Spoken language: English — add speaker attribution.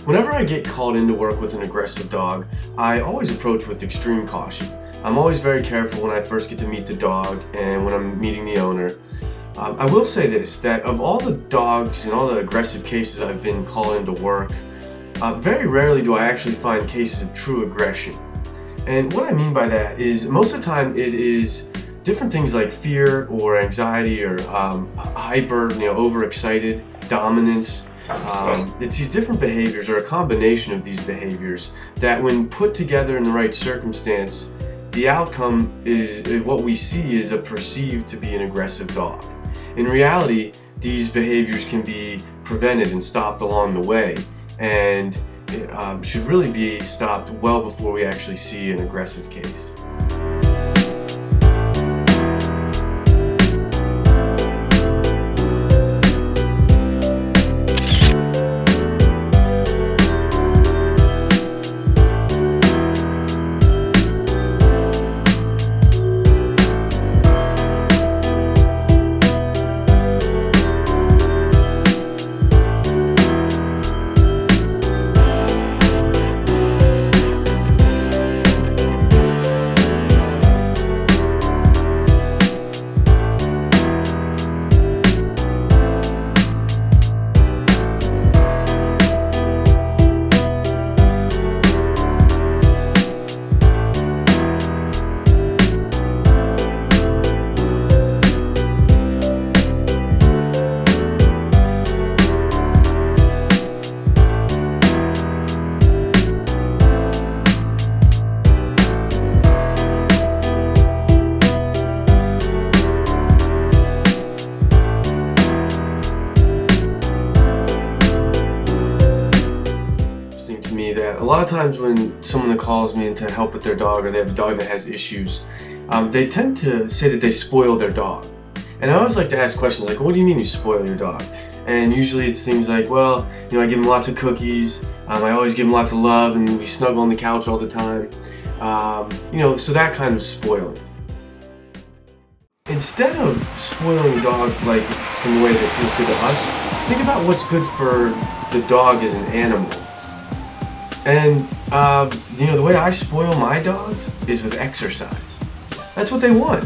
Speaker 1: Whenever I get called into work with an aggressive dog, I always approach with extreme caution. I'm always very careful when I first get to meet the dog and when I'm meeting the owner. I will say this, that of all the dogs and all the aggressive cases I've been called into work, very rarely do I actually find cases of true aggression. And what I mean by that is most of the time it is different things like fear or anxiety or hyper, overexcited, dominance. It's these different behaviors or a combination of these behaviors that when put together in the right circumstance, the outcome is what we see is a perceived to be an aggressive dog. In reality, these behaviors can be prevented and stopped along the way, and should really be stopped well before we actually see an aggressive case. That a lot of times when someone calls me in to help with their dog, or they have a dog that has issues, they tend to say that they spoil their dog. And I always like to ask questions like, what do you mean you spoil your dog? And usually it's things like, well, I give him lots of cookies, I always give him lots of love, and we snuggle on the couch all the time. So that kind of spoiling. Instead of spoiling a dog like from the way that feels good to us, think about what's good for the dog as an animal. And, the way I spoil my dogs is with exercise. That's what they want.